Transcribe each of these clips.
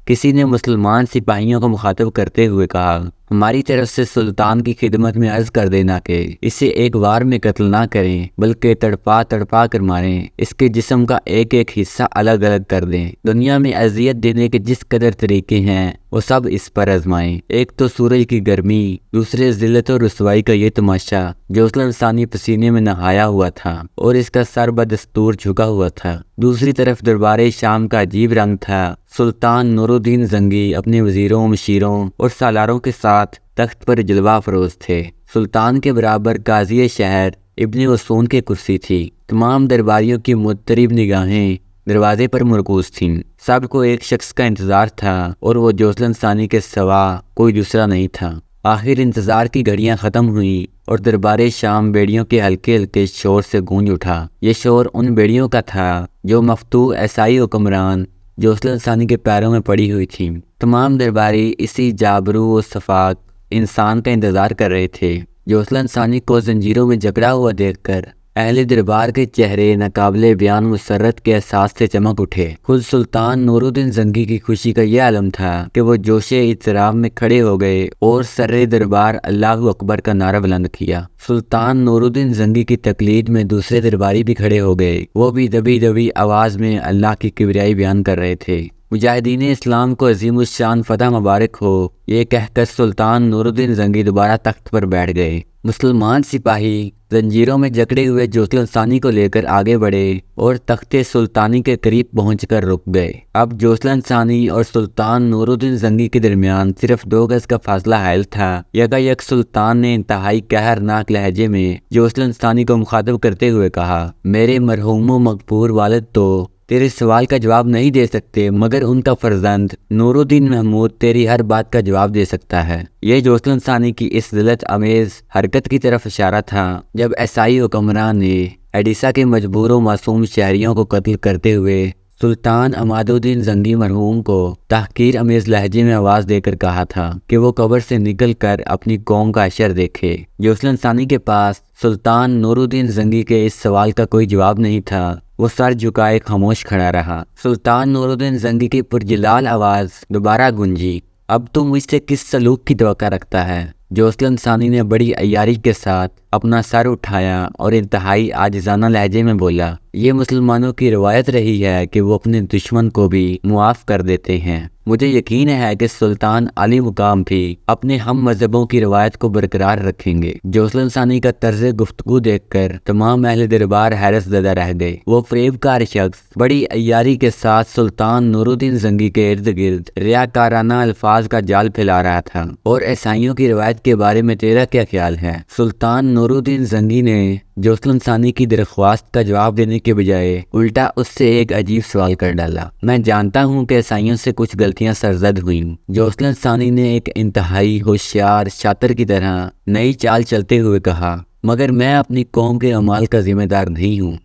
کسی نے مسلمان سپاہیوں کو مخاطب کرتے ہوئے کہا، ہماری طرف سے سلطان کی خدمت میں عرض کر دینا کہ اسے ایک وار میں قتل نہ کریں بلکہ تڑپا تڑپا کر ماریں، اس کے جسم کا ایک ایک حصہ الگ الگ کر دیں۔ دنیا میں اذیت دینے کے جس قدر طریقے ہیں وہ سب اس پر آزمائیں۔ ایک تو سورج کی گرمی، دوسرے ذلت و رسوائی کا یہ تماشا جوسلن ثانی پسینے میں نہایا ہوا تھا اور اس کا سر بدستور جھکا ہوا تھا۔ دوسری طرف دربار شام کا عجیب رنگ تھا۔ سلطان نور الدین زنگی اپنے وزیروں، مشیروں اور سالاروں کے ساتھ تخت پر جلوہ افروز تھے۔ سلطان کے برابر قاضی شہر ابن عثون کی کرسی تھی۔ تمام درباریوں کی مضطرب نگاہیں دروازے پر مرکوز تھیں۔ سب کو ایک شخص کا انتظار تھا اور وہ جوسلن ثانی کے سوا کوئی دوسرا نہیں تھا۔ آخر انتظار کی گھڑیاں ختم ہوئیں اور دربار شام بیڑیوں کے ہلکے ہلکے شور سے گونج اٹھا۔ یہ شور ان بیڑیوں کا تھا جو مفتوح عیسائی حکمران جوسلن ثانی کے پیروں میں پڑی ہوئی تھیں۔ تمام درباری اسی جابرو و شفاق انسان کا انتظار کر رہے تھے۔ جوسلن ثانی کو زنجیروں میں جکڑا ہوا دیکھ کر اہل دربار کے چہرے ناقابل بیان مسرت کے احساس سے چمک اٹھے۔ خود سلطان نور الدین زنگی کی خوشی کا یہ عالم تھا کہ وہ جوش اضطراب میں کھڑے ہو گئے اور سر دربار اللہ اکبر کا نعرہ بلند کیا۔ سلطان نور الدین زنگی کی تقلید میں دوسرے درباری بھی کھڑے ہو گئے۔ وہ بھی دبی دبی آواز میں اللہ کی کبریائی بیان کر رہے تھے۔ مجاہدین اسلام کو عظیم الشان فتح مبارک ہو، یہ کہہ کر سلطان نور الدین زنگی دوبارہ تخت پر بیٹھ گئے۔ مسلمان سپاہی زنجیروں میں جکڑے ہوئے جوسلن ثانی کو لے کر آگے بڑھے اور تخت سلطانی کے قریب پہنچ کر رک گئے۔ اب جوسلن ثانی اور سلطان نور الدین زنگی کے درمیان صرف 2 گز کا فاصلہ حائل تھا۔ یکایک سلطان نے انتہائی قہرناک لہجے میں جوسلن ثانی کو مخاطب کرتے ہوئے کہا، میرے مرحوم و مغفور والد تو تیرے سوال کا جواب نہیں دے سکتے، مگر ان کا فرزند نور الدین محمود تیری ہر بات کا جواب دے سکتا ہے۔ یہ جوسلن ثانی کی اس ذلت امیز حرکت کی طرف اشارہ تھا جب عیسائی حکمران نے ایڈیسا کے مجبور و معصوم شہریوں کو قتل کرتے ہوئے سلطان عماد الدین زنگی مرحوم کو تحقیر امیز لہجے میں آواز دے کر کہا تھا کہ وہ قبر سے نکل کر اپنی قوم کا حشر دیکھے۔ جوسلن ثانی کے پاس سلطان نور الدین زنگی کے اس سوال کا کوئی جواب نہیں تھا۔ وہ سر جھکائے خاموش کھڑا رہا۔ سلطان نور الدین زنگی کی پرجلال آواز دوبارہ گونجی، اب تو مجھ سے کس سلوک کی توقع رکھتا ہے؟ جوسلن ثانی نے بڑی عیاری کے ساتھ اپنا سر اٹھایا اور انتہائی عاجزانہ لہجے میں بولا، یہ مسلمانوں کی روایت رہی ہے کہ وہ اپنے دشمن کو بھی معاف کر دیتے ہیں۔ مجھے یقین ہے کہ سلطان علی مقام بھی اپنے ہم مذہبوں کی روایت کو برقرار رکھیں گے۔ جوسلن ثانی کا طرز گفتگو دیکھ کر تمام اہل دربار حیرت زدہ رہ گئے۔ وہ فریب کار شخص بڑی عیاری کے ساتھ سلطان نور الدین زنگی کے ارد گرد ریاکارانہ الفاظ کا جال پھیلا رہا تھا۔ اور عیسائیوں کی روایت کے بارے میں تیرا کیا خیال ہے؟ سلطان نور الدین زنگی نے جوسلن ثانی کی درخواست کا جواب دینے کے بجائے الٹا اس سے ایک عجیب سوال کر ڈالا، میں جانتا ہوں کہ عیسائیوں سے کچھ غلطیاں سرزد ہوئیں۔ جوسلن ثانی نے ایک انتہائی ہوشیار شاطر کی طرح نئی چال چلتے ہوئے کہا، مگر میں اپنی قوم کے اعمال کا ذمہ دار نہیں ہوں۔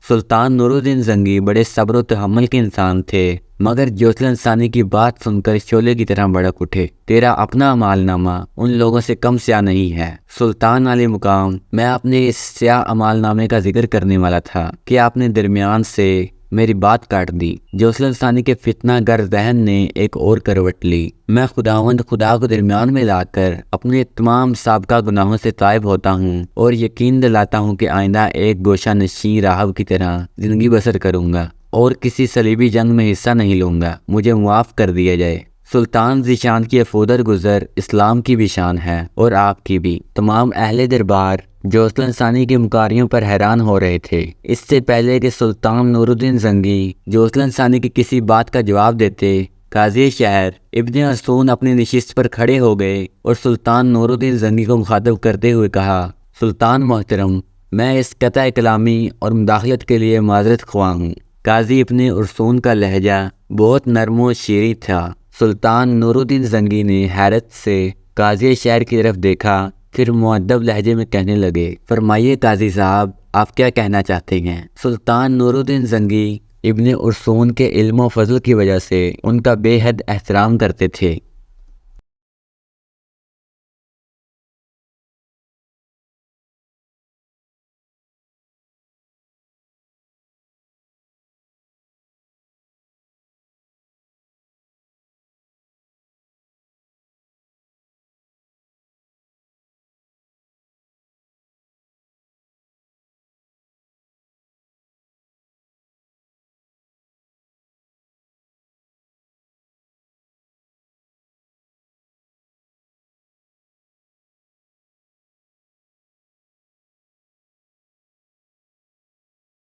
سلطان نور الدین زنگی بڑے صبر و تحمل کے انسان تھے، مگر جوسلن ثانی کی بات سن کر شعلے کی طرح بھڑک اٹھے، تیرا اپنا عمال نامہ ان لوگوں سے کم سیاہ نہیں ہے۔ سلطان علی مقام، میں اپنے اس سیاہ عمال نامے کا ذکر کرنے والا تھا کہ آپ نے درمیان سے میری بات کاٹ دی۔ جوسلن ثانی کے فتنہ گر ذہن نے ایک اور کروٹ لی، میں خداوند خدا کو درمیان میں لا کر اپنے تمام سابقہ گناہوں سے تائب ہوتا ہوں اور یقین دلاتا ہوں کہ آئندہ ایک گوشہ نشین راہب کی طرح زندگی بسر کروں گا اور کسی صلیبی جنگ میں حصہ نہیں لوں گا، مجھے معاف کر دیا جائے۔ سلطان ذیشان کی افودر گزر اسلام کی بھی شان ہے اور آپ کی بھی۔ تمام اہل دربار جوسلن ثانی کی مکاریوں پر حیران ہو رہے تھے۔ اس سے پہلے کہ سلطان نور الدین زنگی جوسلن ثانی کی کسی بات کا جواب دیتے، قاضی شہر ابن عثون اپنی نشست پر کھڑے ہو گئے اور سلطان نور الدین زنگی کو مخاطب کرتے ہوئے کہا، سلطان محترم، میں اس قطع کلامی اور مداخلت کے لیے معذرت خواہ ہوں۔ قاضی ابن عثون کا لہجہ بہت نرم و شیریں تھا۔ سلطان نور الدین زنگی نے حیرت سے قاضی شہر کی طرف دیکھا، پھر مؤدب لہجے میں کہنے لگے، فرمائیے قاضی صاحب، آپ کیا کہنا چاہتے ہیں؟ سلطان نور الدین زنگی ابن عثون کے علم و فضل کی وجہ سے ان کا بے حد احترام کرتے تھے۔